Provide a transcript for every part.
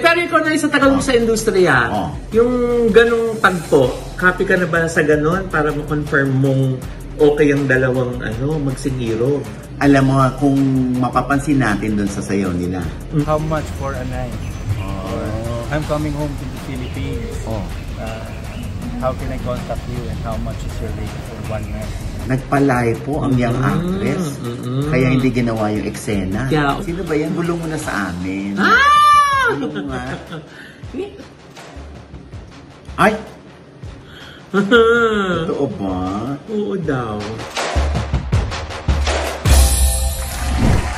pero ikaw na sa tagal mo sa industriya, yung ganong tagpo, copy ka na ba sa ganon para ma-confirm mong okay yung dalawang magsingiro? Alam mo, kung mapapansin natin dun sa sayaw nila. How much for a night? I'm coming home to the Philippines. How can I contact you and how much is your rate for one night? Nagpalay po ang young actress. Kaya hindi ginawa yung eksena. Yeah. Sino ba yan? Bulong mo na sa amin. Bulong mo nga. Ay! Totoo ba? Oo daw.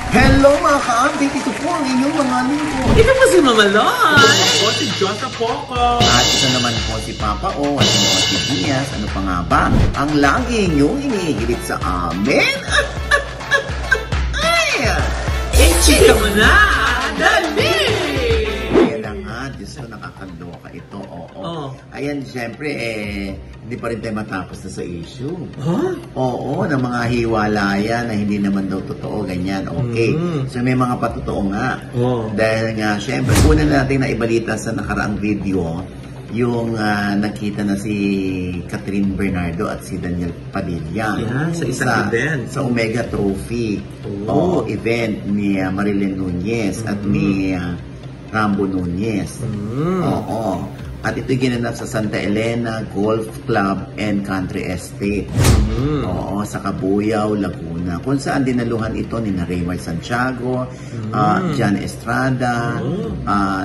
Hello mga ka-update! Ito po ang inyong mga lingkod. Ito po si Mama Loy! Ako si Jota Poco! At ito naman po si Papa O at si Mama Diaz. Ano pa nga ba? Ang lagi inyong inihigilit sa amin? Ay! Ichika mo na! Dali! Kaya na nga, Diyos ko, nakakaloka ito. Oo. Ayan, siyempre, hindi pa rin tayo matapos na sa issue. Huh? Oo, ng mga hiwalayan na hindi naman daw totoo, ganyan. Okay. So, may mga patotoo nga. Dahil nga, siyempre, una natin na ibalita sa nakaraang video, yung nakita na si Catherine Bernardo at si Daniel Padilla. Yeah, sa isang event. Sa Omega Trophy. Event ni Marilyn Nunez at ni Rambo Nunez. Oo. At ito'y ginanap sa Santa Elena Golf Club and Country Estate. Oo, sa Cabuyao, Laguna. Kung saan dinaluhan ito ni Raymar Santiago, Jan Estrada,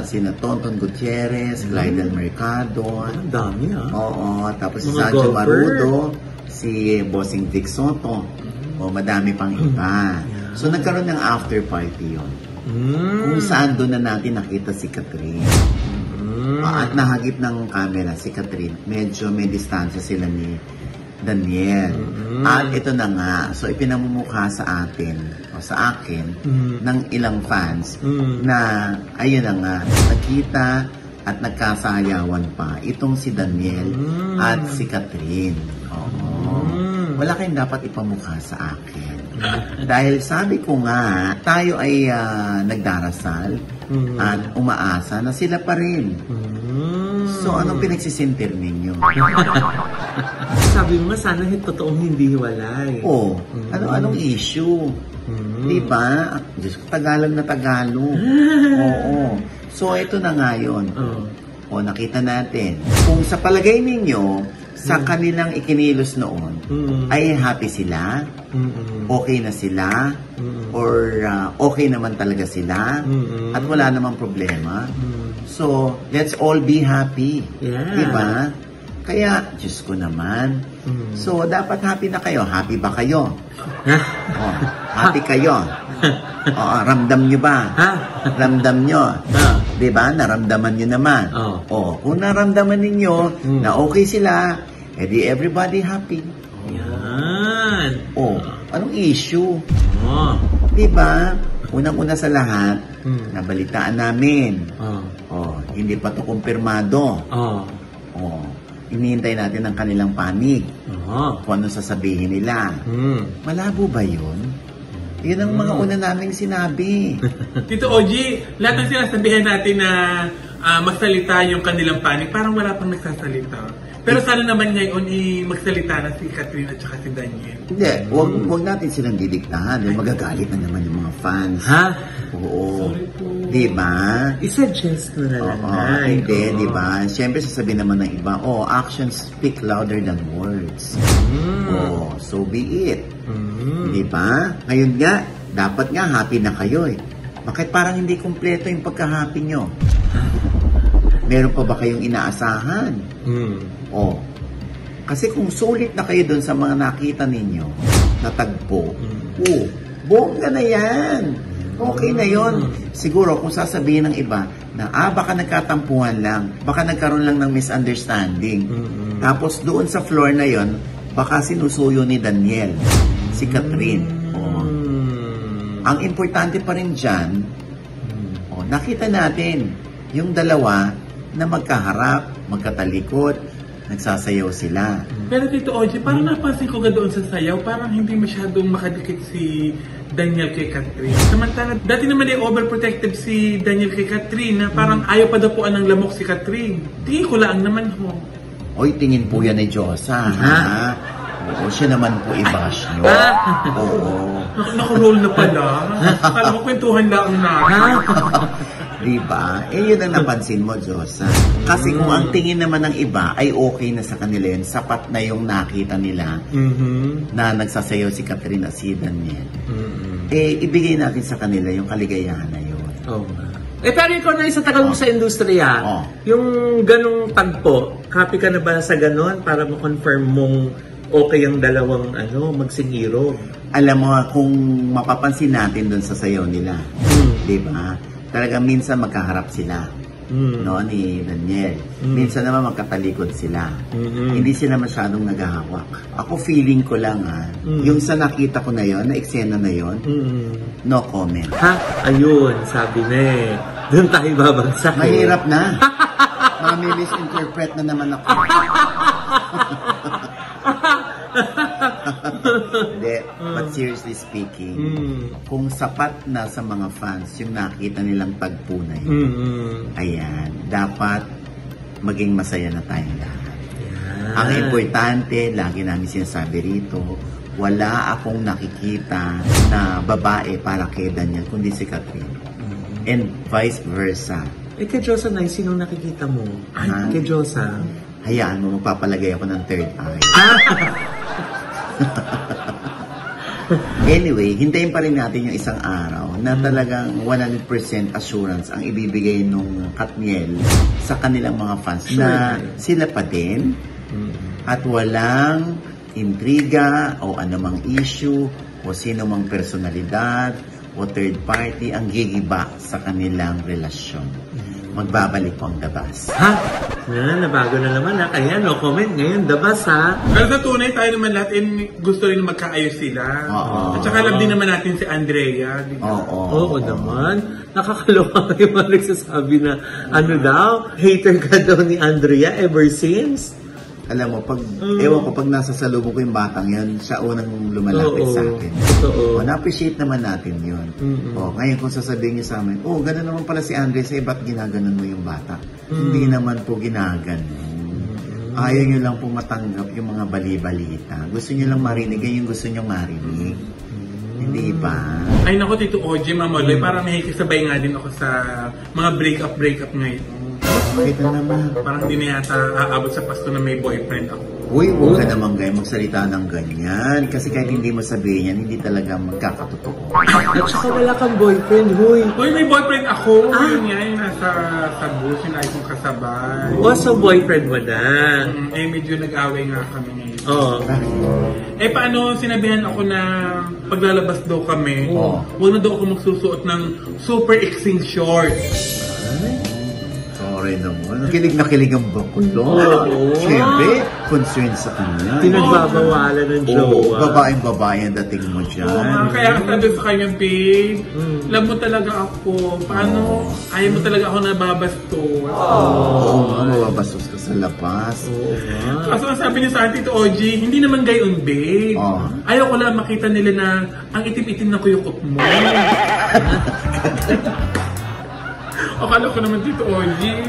sina Tonton Gutierrez, Glidel Mercado. Ang dami Oo, tapos si Sancho Marudo, si Bossing Vic Soto. Madami pang iba. So nagkaroon ng after party yun. Kung saan doon na natin nakita si Catherine. At nahagip ng camera si Catherine. Medyo may distansya sila ni Daniel. At ito na nga. So ipinamumukha sa atin o sa akin ng ilang fans na ayun na nga. Nakita at nagkasayawan pa itong si Daniel at si Catherine. Wala kayong dapat ipamukha sa akin. Dahil sabi ko nga, tayo ay nagdarasal at umaasa na sila pa rin. So, anong pinagsisintir ninyo? Sabi mo nga, sana totoong hindi hiwalay. Anong issue? Diba? Diyos ko, Tagalog na Tagalog. Oo. So, ito na nga yun. Nakita natin. Kung sa palagay ninyo, sa kanilang ikinilos noon, ay happy sila, okay na sila, or okay naman talaga sila, at wala namang problema. So, let's all be happy. Diba? Kaya, Diyos ko naman. So, dapat happy na kayo. Happy ba kayo? Happy kayo. Ramdam nyo ba? Ramdam nyo. Diba? Naramdaman nyo naman. Kung naramdaman ninyo na okay sila, edi everybody happy. Yan. Anong issue? Diba? Unang-una sa lahat, nabalitaan namin. Hindi pa to kumpirmado. Hinihintay natin ang kanilang panig. Kung ano sasabihin nila. Malabo ba yun? Yun ang mga una naming sinabi. Tito Oji, lahat ng sinasabihan natin na magsalita yung kanilang panig, parang wala pang nagsasalita. Pero sana naman ngayon magsalita na si Catherine at saka si Daniel. Hindi, wag natin silang didiktahan. Magagalit na naman yung mga fans. Oo. Diba? I-suggest mo na lang. Hindi, diba? Siyempre sasabihin naman ng iba, actions speak louder than words. So be it. Diba? Ngayon nga, dapat nga happy na kayo eh. Bakit parang hindi kumpleto yung pagka-happy nyo? Meron pa ba kayong inaasahan? Kasi kung sulit na kayo doon sa mga nakita ninyo na tagpo, bongga na yan. Okay na yon. Siguro kung sasabihin ng iba na baka nagkatampuhan lang, baka nagkaroon lang ng misunderstanding. Tapos doon sa floor na yon, baka sinusuyo ni Daniel si Catherine. Ang importante pa rin dyan, nakita natin yung dalawa na magkaharap, magkatalikod, nagsasayaw sila. Pero Tito Oji, parang napansin ko nga doon sa sayaw, parang hindi masyadong makadikit si Daniel kay Catherine. Samantala, dati naman ay overprotective si Daniel kay Catherine na parang ayaw pa daw po ng lamok si Catherine. Tingin ko lang naman ho. Oy, tingin po yan ni Diyosa, ha? Oo, siya naman po i-bash nyo. Oo. Naka-roll na pala. Kala ko kwentuhan lang natin. Diba? Yun ang napansin mo, Diyosa. Kasi kung ang tingin naman ng iba ay okay na sa kanila yun, sapat na yung nakita nila na nagsasayaw si Catherine at si Daniel. Ibigay natin sa kanila yung kaligayahan na yun. Oo nga. Pero ikaw na sa tagal mo sa industriya, yung ganong tagpo, happy ka na ba sa ganon para mo-confirm mong okay ang dalawang magsingiro? Alam mo, kung mapapansin natin dun sa sayaw nila, di ba? Talagang minsan magkaharap sila, no, ni Daniel. Minsan naman magkatalikod sila. Hindi sila masyadong naghahawak. Ako feeling ko lang, yung sa nakita ko na yon, na eksena na yon, no comment. Ha? Ayun, sabi na eh. Doon tayo babagsak. Mahirap na. Mami-misinterpret na naman ako. Hindi, but seriously speaking, kung sapat na sa mga fans yung nakita nilang tagpo na yun, ayan, dapat maging masaya na tayong lahat. Ang importante, lagi namin sinasabi rito, wala akong nakikita na babae para kay Daniel, kundi si Catherine. And vice versa. Kay Diyosa na, sinong nakikita mo? Kay Diyosa. Hayaan mo, magpapalagay ako ng third eye. Anyway, hintayin pa rin natin yung isang araw na talagang 100% assurance ang ibibigay nung Katniel sa kanilang mga fans na sila pa din at walang intriga o anumang issue o sino mang personalidad o third party ang gigiba sa kanilang relasyon. Magbabalik po ang dabas. Ha? Nabago na naman ha. Kaya no comment ngayon, dabas ha. Pero sa tunay, tayo naman natin gusto rin magkaayos sila. At saka alam din naman natin si Andrea. Oo naman. Nakakaloka yung mga nagsasabi na hater ka daw ni Andrea ever since. Alam mo, ewan ko, pag nasa salubong ko yung batang yan, siya unang lumalapit sa akin. Na-appreciate naman natin yun. Ngayon kung sasabihin niyo sa amin, gano'n naman pala si Andre, ba't ginaganon mo yung bata? Hindi naman po ginaganon. Ayaw niyo lang po matanggap yung mga bali-balita. Gusto niyo lang marinig yung gusto niyo marinig. Hindi ba? Ay naku, Tito Oji, Mamaloy, parang nakikisabay nga din ako sa mga break-up ngayon. Kita naman. Parang hindi na yata aabot sa pasto na may boyfriend ako. Uy, huwag ka naman magsalita ng ganyan. Kasi kahit hindi mo sabihin yan, hindi talaga magkakatotoo. At saka wala kang boyfriend, huy. Uy, may boyfriend ako. Yun nga, yung nasa bus, yung ay kong kasabay. So boyfriend mo na? Medyo nag-away nga kami ngayon. Bakit? Paano sinabihan ako na paglalabas daw kami, huwag na daw ako magsusuot ng super exing shorts. Sorry naman. Kilig na kilig ang bakulo. Siyempre, concerned sa kanya. Pinagbabawalan ng jowa. Babaeng-babae ang dating mo dyan. Kaya sabi sa kanya, babe, alam mo talaga ako. Paano? Ayaw mo talaga ako nababastos. Oo nga, mababastos ka sa labas. Kaso ang sabi niya sa atin, Tito Oji, hindi naman gayon, babe. Ayaw ko lang makita nila na ang itim-itim na kuyukot mo. Akala ko naman, Tito Oji.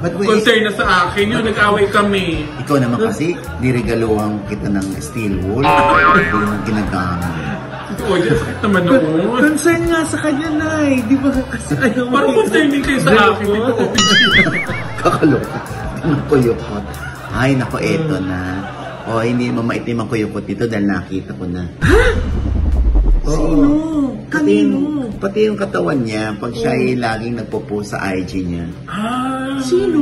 Concern na sa akin yun, nag-away kami. Ikaw naman kasi, niregaluhan kita ng steel wool. Hindi naman ginagamit. Tito Oji, sakit naman ako. Concern nga sa kanya, Nay. Di ba kasi ayaw mo? Parang concern din kayo sa akin, Tito Oji. Kakalokot. Ang kuyukot. Ay, nako, eto na. Hindi mamaitim ang kuyukot dito dahil nakita ko na. Ha? Sino? Kanino? Pati yung katawan niya, pag siya ay laging nagpo-post sa IG niya. Sino?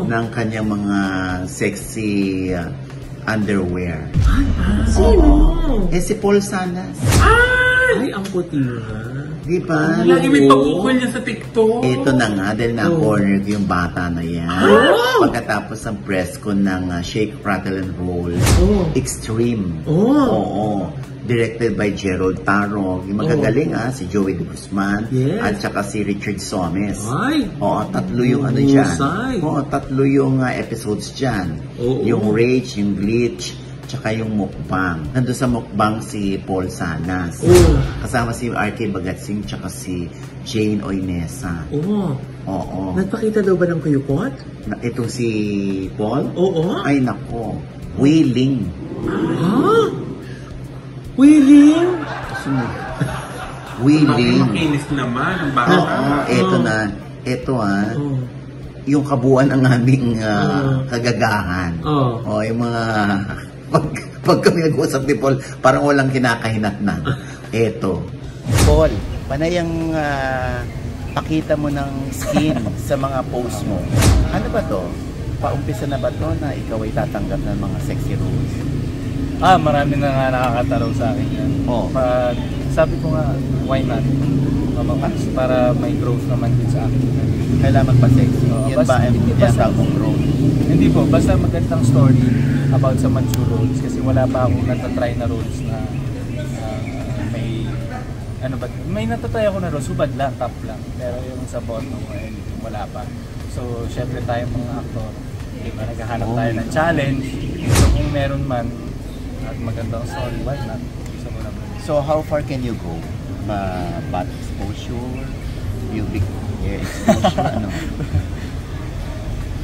Ng kanyang mga sexy underwear. Sino? Si Paul Salas. Ay, ang puti na. Di ba? Lagi may pabukol niya sa TikTok. Ito na nga, dahil na-corner ko yung bata na yan. Pagkatapos ng press ko ng Shake, Rattle, and Roll. Extreme. Oo. Directed by Gerald Tarog. Yung magagaling si Joey De Guzman. At saka si Richard Somes. Tatlo yung dyan. Tatlo yung episodes dyan. Yung Rage, yung Glitch, tsaka yung mukbang. Nandun sa mukbang si Paul Salas. Kasama si RK Bagatsing tsaka si Jane Oinesa. Oo. Nagpakita daw ba ng kuyukot? Ito si Paul? Oo. Ay nako, willing. Ha? Willing? Willing. Makinis naman ang bata. Oo, eto na. Ito yung kabuuan ng aming kagagahan. Yung mga pag kami nag-usap ni Paul, parang walang kinakahinatnan. Eto. Paul, panay ang pakita mo ng skin sa mga posts mo. Ano ba to? Paumpisa na ba to na ikaw ay tatanggap ng mga sexy roles? Marami na nga nakakataraw sa akin yan. Sabi ko nga, why not? Para may growth naman din sa akin. Kailangan magpa-sexy. Yan ba ang tinatawag mong growth? Hindi po, basta magandang story about sa mature roles kasi wala pa akong natatry na roles na may natatry ako na roles, subad lang, top lang. Pero yung sa bottom, wala pa. So, syempre tayo mga actor, diba, naghahanap tayo ng challenge. So, kung meron man at magandang story, why not? So, how far can you go? Bat exposure, pubic hair exposure, ano?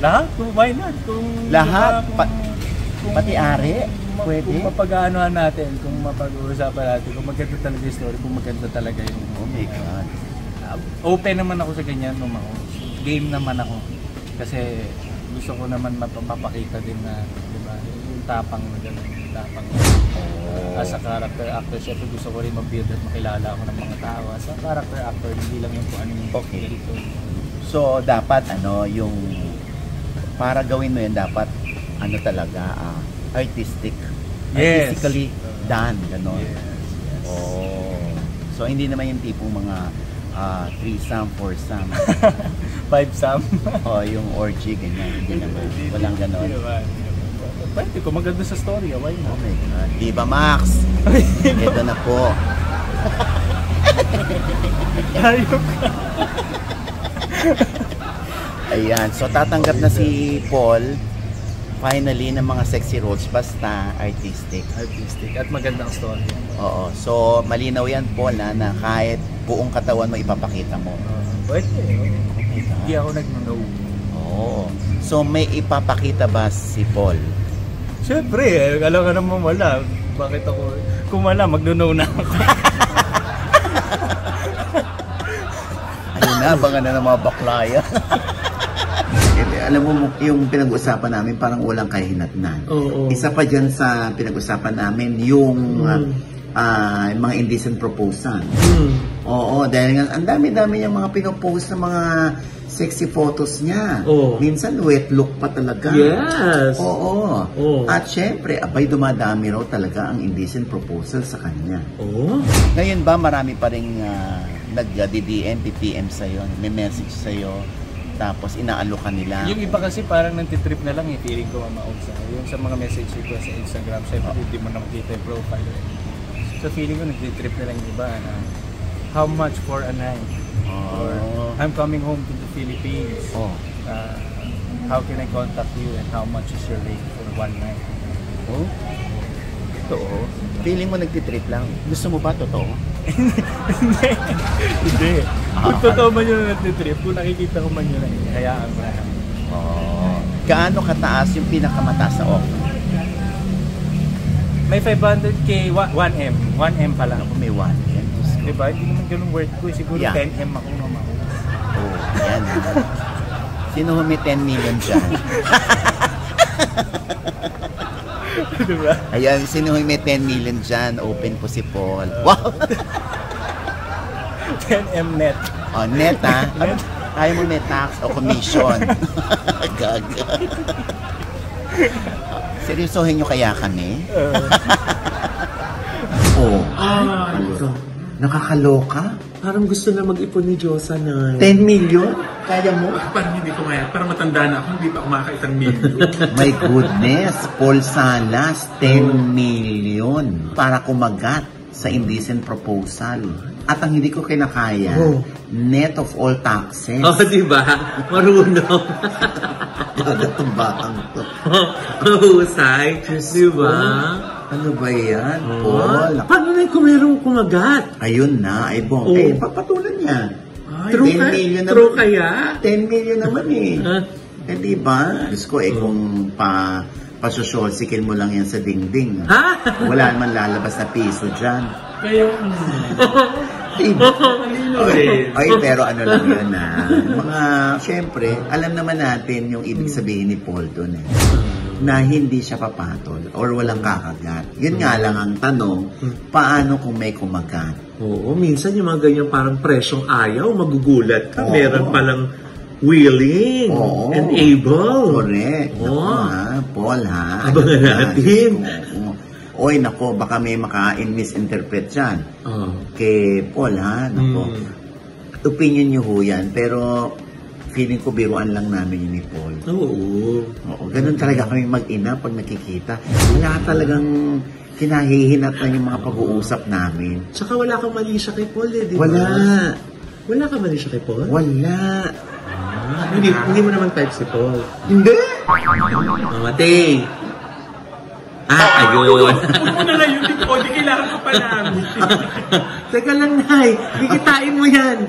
Lahat? Why not? Lahat? Pati ari? Pwede? Kung mapag-aanohan natin, kung mapag-uusapan natin, kung maganda talaga yung story, kung maganda talaga yung... Oh my God. Open naman ako sa ganyan, game naman ako. Kasi gusto ko naman mapapakita din na, di ba, yung tapang na gano'n, yung tapang. As a character actor, syempre gusto ko rin mag-build at makilala ako ng mga tao. As a character actor, hindi lang yung kung ano yung ganito. So, dapat yung para gawin mo yun, dapat talaga, artistic. Yes. Artistically done, gano'n. Yes. So, hindi naman yung tipong mga 3-some, 4-some. 5-some. Yung orgy, ganyan. Hindi naman. Walang gano'n. Pwede ko, maganda sa story, why not? Oh my God. Diba, Max? Ito na po. Ayok ka. Ayan. So, tatanggap na si Paul finally ng mga sexy roles basta artistic. Artistic at magandang story. Oo. So, malinaw yan, Paul, na kahit buong katawan mo ipapakita mo. Pwede. Oh my God. Hindi ako nag-know. Oo. So, may ipapakita ba si Paul? Siyempre, alam ka naman wala. Bakit ako? Kung wala, mag-know na ako. Ayun na, abangan na ng mga baklaya. Alam mo, yung pinag-usapan namin parang walang kahinatnan. Isa pa dyan sa pinag-usapan namin, yung mga indecent proposal. Oo, dahil ang dami-dami yung mga pinopost na mga sexy photos niya. Minsan wet look pa talaga. Yes. Oo. At syempre, abay dumadami raw talaga ang indecent proposal sa kanya. Ngayon ba marami pa rin nag-DDM, PPM sa'yo, may message sa'yo, tapos inaalokan nila? Yung iba kasi parang nantitrip na lang feeling ko mamaugsa. Yung sa mga message request sa Instagram, syempre hindi mo na makita yung profile. So feeling ko nagtitrip na lang yung iba na how much for a night? Or I'm coming home to the Philippines. How can I contact you and how much is your rate for one night? Totoo. Feeling mo nagtitrip lang. Gusto mo ba totoo? Hindi. Kung totoo man yun na nagtitrip, kung nakikita ko man yun, hayaan mo na. Gaano kataas yung pinakamataas sa offer? May 500k, 1M. 1M pa lang. May 1M. Diba? Hindi naman ganun worth ko. Siguro 10M ako naman. Yan. Sino may 10 million dyan? Diba? Ayan, sino may 10 million dyan? Open po si Paul. Wow! 10M net. Net ha? Ayaw mo may tax o commission. Gaga. Seryosohin nyo kaya kami? Nakakaloka? Parang gusto na mag-ipon ni Diyosa na 10 million? Kaya mo? Parang hindi ko kaya. Parang matanda na ako, hindi pa ako makaka-1 million. My goodness, Paul Salas, 10 million para kumagat sa indecent proposal. At ang hindi ko kinakaya, net of all taxes. Oh, di ba? Marunong. Dagatong batang to. Mahusay. Di ba? Ano ba yan, Paul? Paano na kung merong kumagat? Ayun na, ay bong. Oh. Eh, papatulan yan. True 10 million True naman. kaya? 10 million naman eh. Eh, di ba? Diyos ko, kung pasosyolsikin mo lang yan sa dingding. Ha? Wala naman lalabas na piso dyan. Kaya, Diba? Ay, pero ano lang yun mga, syempre, alam naman natin yung ibig sabihin ni Paul doon na hindi siya papatol or walang kakagat. Yun nga lang ang tanong, paano kung may kumagat? Oo, minsan yung mga ganyan parang presyong ayaw, magugulat ka. Oo. Meron palang willing and able. Correct. Oo. Naku, Paul ha. Abangan natin. Oo. Oy, nako, baka may maka-misinterpret dyan. Kay Paul ha. Nako. Opinion nyo ho yan, pero feeling ko biruan lang namin yun ni Paul. Oo, ganun talaga kami mag-ina pag nakikita. Wala talagang kinahihinatan yung mga pag-uusap namin. Tsaka wala kang mali siya kay Paul di ba? Wala. Wala kang mali siya kay Paul? Wala. Hindi mo naman type si Paul. Hindi. Mamatay. Ayun. Ano na lang yung tiko, di kailangan ka pa namin. Teka lang, Nay. Bigitain mo yan.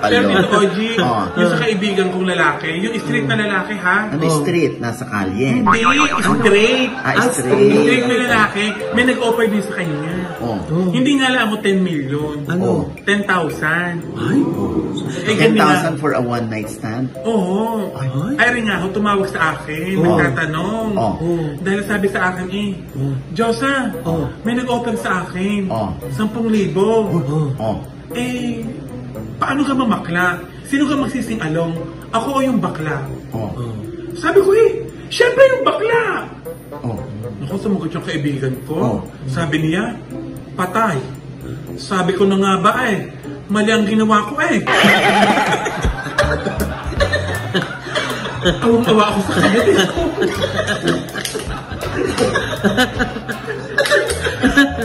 Pero dito, Oji, yung sa kaibigan kong lalaki, yung street na lalaki, ha? Ano street? Nasa kalye. Hindi, straight. Straight. Straight na lalaki, may nag-offer din sa kanya. Hindi nga lang ako 10 million. Ano? 10,000. Ay? 10,000 for a one-night stand? Oo. Ay rin nga ako, tumawag sa akin, nagtatanong. Dahil sabi sa akin Josa, may nag-offer sa akin, 10,000. Eh, paano ka mamakla? Sino ka magsising-along? Ako o yung bakla? Sabi ko syempre yung bakla! Naku, sumagot yung kaibigan ko. Sabi niya, patay. Sabi ko na nga ba mali ang ginawa ko Awang-awa ako sa kanya.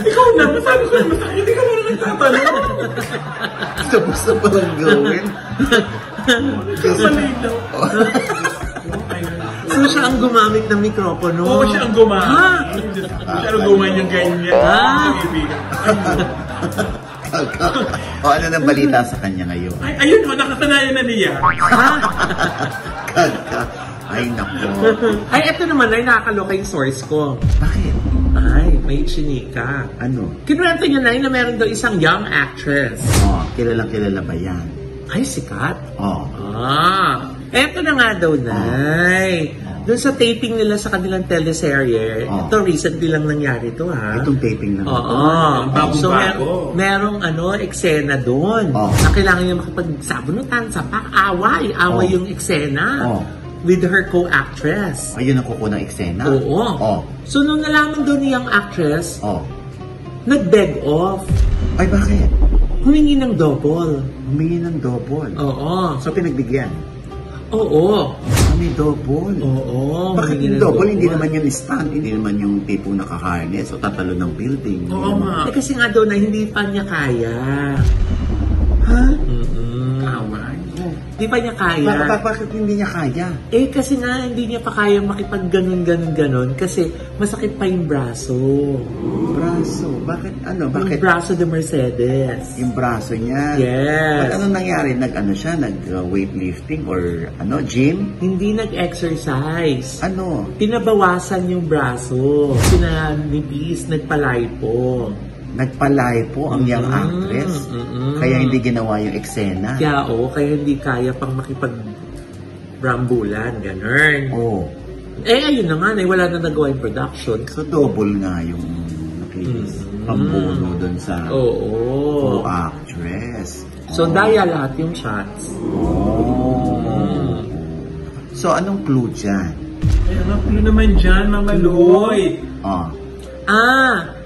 Ikaw na, masabi ko na masakit. Ikaw mo na nagtatanong. Tapos na palang gawin. Malinaw. So siya ang gumamit ng mikropono? Oo, siya ang gumamit. Siya ang gumamit yung ganyan. Kaibigan. Ano nang balita sa kanya ngayon? Ayun nakasanayan na niya. Ay, nako. Ay, eto naman ay nakakaloka yung source ko. Bakit? Ay, may chinika. Ano? Kinuwento niya na meron daw isang young actress. Kilalang-kilala ba yan? Ay, sikat? Eto na nga daw, Nay. Doon sa taping nila sa kanilang teleserye, ito recently lang nangyari ito Itong taping lang. So, merong eksena doon. Na kailangan niya makipagsabunutan, sapak, away yung eksena. With her co-actress. Ayun ang kuko ng eksena? Oo. So, nung nalaman doon niyang actress, nag-beg off. Ay, bakit? Humingi ng double. Humingi ng double? Oo. So, pinagbigyan? Oo. May double? Oo. Bakit yung double? Hindi naman yung stand. Hindi naman yung tipong nakaharness o tatalo ng building. Oo nga. Kasi nga daw na hindi pa niya kaya. Ha? Away. Hindi pa niya kaya. Bakit hindi niya kaya? Kasi nga hindi niya pa kaya makipag-ganon kasi masakit pa yung braso. Braso? Bakit? Bakit? Yung braso de Mercedes. Yung braso niya? Yes. But anong nangyari? Nag-weightlifting or gym? Hindi nag-exercise. Pinabawasan yung braso. Pinanipis, nagpalipo. Nagpalipo ang young actress? Kaya hindi ginawa yung eksena? Kaya hindi kaya pang makipag-rambulan, ganun. Ayun na nga, wala na nagawa yung production. So, double nga yung pambono dun sa co-actress. So, daya lahat yung shots. So, anong clue dyan? Anong clue naman dyan, Mama Lloyd?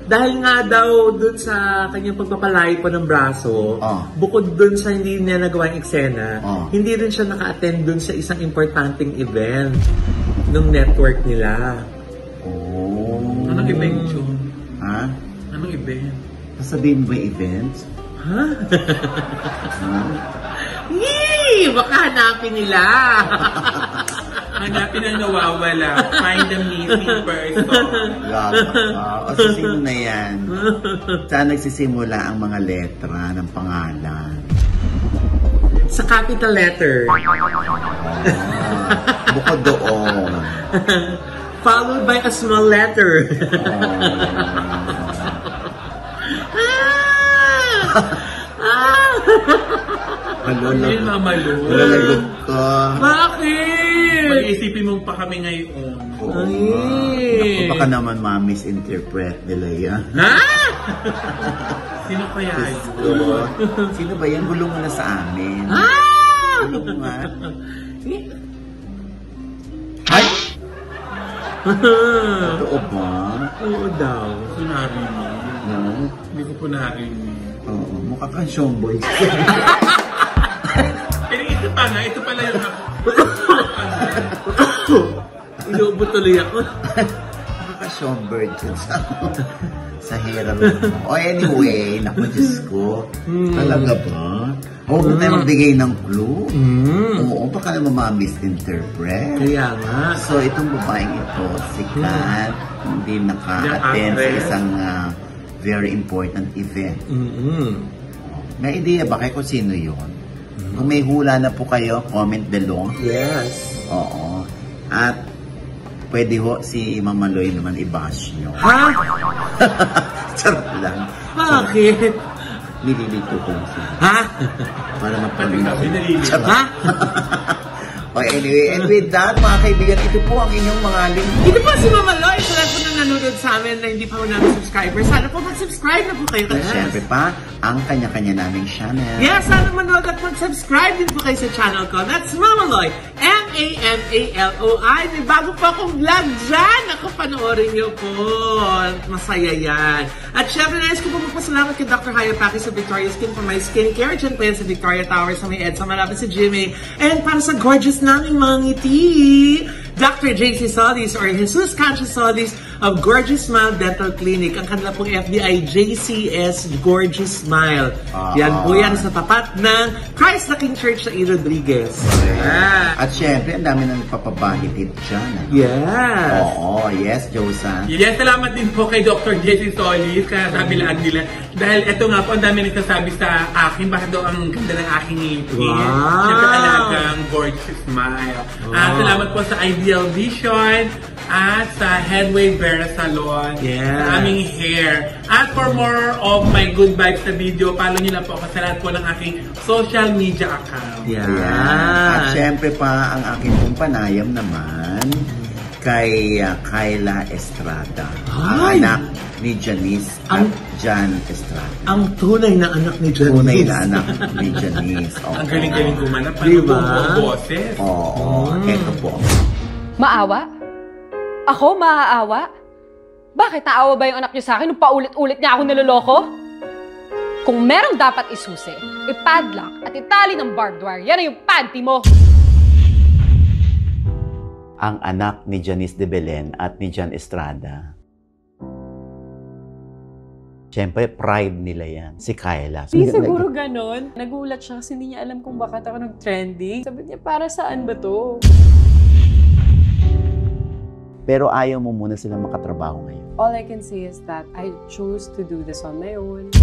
Dahil nga daw dun sa kanyang pagpapalay po ng braso, bukod dun sa hindi niya nagawa yung eksena, hindi rin siya naka-attend dun sa isang importanteng event ng network nila. Anong event yun? Anong event. Sasabihin mo ba event? Ha? Yee! Baka hanapin nila. Hanapin ang nawawala. Find the missing person. O so, sino na yan? Saan nagsisimula ang mga letra ng pangalan? Sa capital letter. Bukod doon. Followed by a small letter. Malalagot ka. Bakit? Pag-iisipin mo pa kami ngayon. Naku, baka naman ma-misinterpret nila yan. Ha? Sino kaya yun? Sino ba yan? Gulong mo na sa amin. Gulong nga. Ay! Totoo ba? Oo daw. Ito narinig. No? Hindi ko po narinig. Oo, mukha kang showboy. Pero ito pa nga, ito pala yung Inuubo tuloy ako. Nakaka-showbird yun sa hirap mo. O anyway, naku, Diyos ko. Talaga ba? Huwag mo tayo magbigay ng clue. Oo, baka naman ma-misinterpret. Kaya nga. So, itong babaeng ito, si Kat, hindi naka-attend sa isang very important event. May idea ba kayo kung sino yun? Kung may hula na po kayo, comment below. Yes. Oo. At pwede ho si Mama Loy naman i-bash nyo. Ha? Charot lang. Bakit? Nililito ko siya. Ha? Para mapalito. Ha? O anyway, and with that, mga kaibigan, ito po ang inyong mga link. Ito po si Mama Loy. Sa lahat po na nanonood sa amin na hindi pa po namin subscriber. Sana po mag-subscribe na po kayo. At syempre pa, ang kanya-kanya naming channel. Yes, sana manood at mag-subscribe din po kayo sa channel ko. That's Mama Loy. M-A-M-A-L-O-I. May bago po akong vlog dyan. Ako, panoorin niyo po. Masaya yan. At syempre, nais ko po magpasalamat kay Dr. Hayapaki sa Victoria Skin for my skincare. Diyan po yan sa Victoria Tower sa may EDSA, malapit sa Jimmy. And para sa gorgeous naming mga ngiti, Dr. JC Solis or Jesus Conscious Solis of Gorgeous Smile Dental Clinic. Ang kanila pong FBI, JCS Gorgeous Smile. Yan po yan sa tapat ng Christ the King Church sa E. Rodriguez. At syempre, ang dami nang papabahitid dyan. Ano? Yes. Oo, yes, Josa. Yes, salamat din po kay Dr. JC Solis. Kaya sabi lang nila. Dahil ito nga po, ang dami nagsasabi sa akin. Bakit daw ang ganda ng aking ngipin. Wow. Siyempre talagang gorgeous smile. Salamat po sa Ideal Vision at sa Headway Vera Salon. Sa aming hair. At for more of my good vibes sa video, follow nyo na po ako sa lahat po ng aking social media account. At syempre pa, ang aking pong panayam naman kay Kyla Estrada. Ang anak ni Janice at Jan Estrada. Ang tunay na anak ni Janice. Tunay na anak ni Janice. Ang galing-galing kumanap. Diba? Boses. Oo, eto po. Maawa? Ako maaawa? Bakit naawa ba yung anak niyo sa akin nung paulit-ulit niya ako niloloko? Kung merong dapat isusi, ipadlock at itali ng barbed wire, yan ay yung panty mo! Ang anak ni Janice de Belen at ni Jan Estrada. Siyempre, pride nila yan. Si Kyla. Hindi siguro ganon. Nagulat siya kasi hindi niya alam kung bakit ako nag-trending. Sabi niya, para saan ba to? Pero ayaw mo muna silang makatrabaho ngayon. All I can say is that I chose to do this on my own.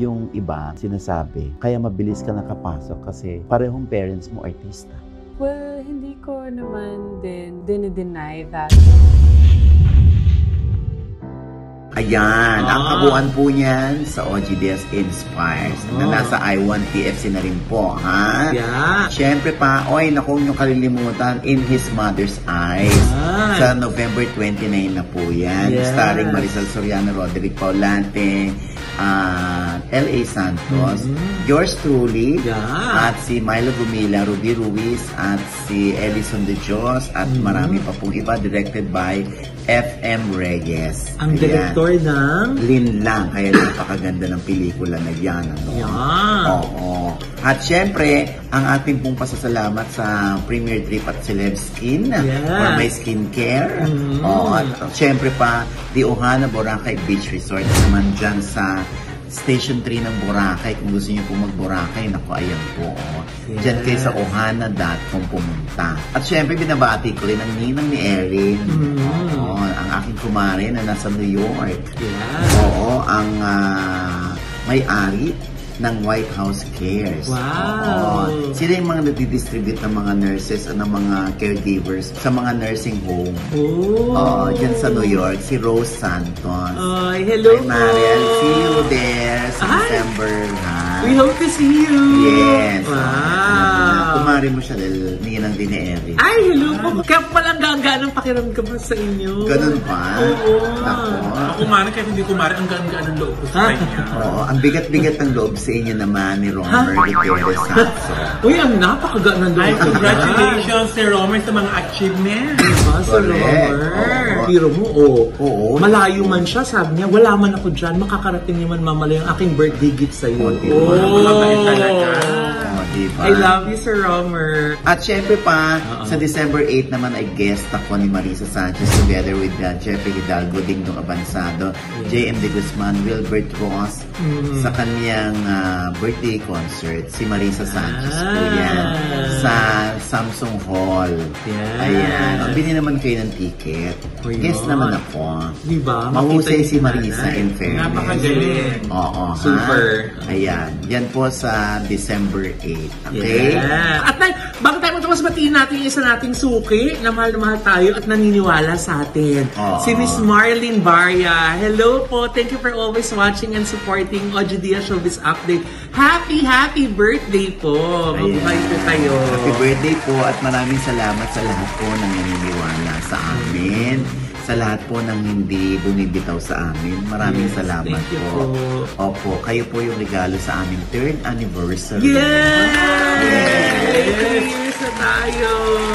Yung iba, sinasabi, kaya mabilis ka nakapasok kasi parehong parents mo artista. Well, hindi ko naman din dinideny that. Ayan, ang kabuuan po niyan sa OGDS Inspires na nasa I1TFC na rin po, ha? Yeah. Siyempre pa, naku, yung kalilimutan, In His Mother's Eyes. Sa November 29 na po yan. Yes. Starring Marisol Soriano, Roderick Paulante, L.A. Santos, yours truly, Yeah. at si Milo Gumila, Ruby Ruiz, at si Ellison De Dios, at marami pa pong iba, directed by F.M. Reyes. Ang Ayan. director ng... Lin lang, kaya napakaganda ng pelikula na yan. Ano? Yan. Oo. At syempre, ang ating pong pasasalamat sa Premier Drip at Celeb Skin for my skincare. Oo. At syempre pa, The Ohana Boracay Beach Resort naman dyan sa Station 3 ng Boracay. Kung gusto niyo po mag-Boracay, naku, ayan po. Diyan kayo sa ohana.com pumunta. At syempre, binabati ko rin ang ninang ni Erin. Oo, ang aking kumare na nasa New York. Oo, ang may-ari ng White House Cares. Wow! Oo. Sila yung mga nadidistribute ng mga nurses at ng mga caregivers sa mga nursing home. Oh! Dyan sa New York, si Rose Santos. Ay, hello Hi, Mariel. See you there sa Hi. December, ha? We hope to see you! Yes. Wow! Kumari mo siya dahil ninang din ni Eric. Ay, hello po! Kaya palang gagaan ng pakiramdam ba sa inyo? Ganun pa? Oo. Ako. Ako kumari, kahit hindi kumari, ang gaan-gaan ng loob ko sa kanya. Oo, ang bigat-bigat ng loob sa inyo naman ni Romer Gutierrez Sanso. Uy, ang napakagaan ng Ay, loob. congratulations si Romer sa mga achievements. Diba, Sir Correct. Romer? Oo. Hero mo, Oo. Malayo man siya, sabi niya, wala man ako dyan, makakarating niyo man mamala yung aking birthday gift sa'yo. Oh, Mabait talaga. Diba? I love you, Sir Romer. At syempre pa, sa December 8 naman ay guest ako ni Marisa Sanchez together with Jeffrey Hidalgo, Dingdong Abansado, J.M. De Guzman, Wilbert Ross sa kanyang birthday concert. Si Marisa Sanchez po yan sa Samsung Hall. Yeah. Ayan. Bili naman kayo ng ticket. Oh, Guest yun. naman ako. Diba? Mahusay Makita si niyo Marisa nanay. in fairness. Napakagaling. Oo. ha? Super. Ayan. Yan po sa December 8. Okay? Yeah. At bago tayo mas batiin natin yung isa nating suki na mahal tayo at naniniwala sa atin. Si Miss Marlene Barya. Hello po. Thank you for always watching and supporting Ojo Diaz Showbiz Update. Happy birthday po. Mabuhay po kayo. Happy birthday po at maraming salamat sa lahat po ng naniniwala sa amin. Sa lahat po ng hindi bumibitaw sa amin. Maraming salamat thank you po. po. Opo, kayo po yung regalo sa aming 3rd anniversary. Yes! Na tayo!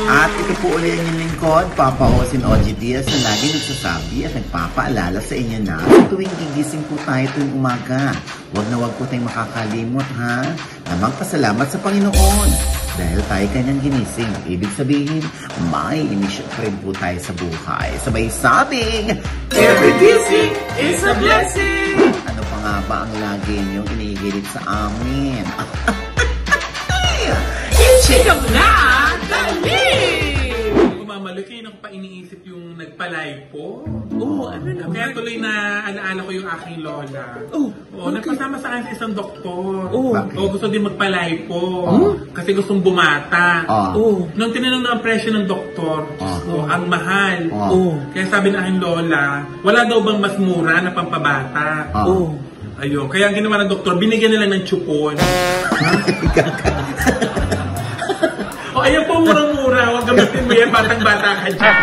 At ito po ulit yung lingkod, Papa Osin Oji Diaz na lagi nagsasabi at nagpapaalala sa inyo na tuwing gigising po tayo tuwing umaga. Huwag po tayong makakalimot ha. Na magpasalamat sa Panginoon. Dahil tayo kanyang ginising, ibig sabihin, may inisyon pa rin po tayo sa buhay. Sabay sabing, Every gising is a blessing! ano pa nga ba ang lagi niyong inihirit sa amin? Chikam na! Dali! Kumamalo kayo nang pa iniisip yung nagpalay po. Oo, ano naman? Kaya tuloy na alaala ko yung aking lola. Oh, nagpasama sa akin sa isang doktor. Oh. Gusto din magpalay po. Kasi gustong bumata. Nung tinanong na ang presyo ng doktor, ang mahal. Kaya sabi ng aking lola, wala daw bang mas mura na pampabata? Ayun. Kaya ang ginawa ng doktor, binigyan nila ng chupon. Ayan po, murang-mura. Huwag gamitin mo yan, batang-bata ka dyan.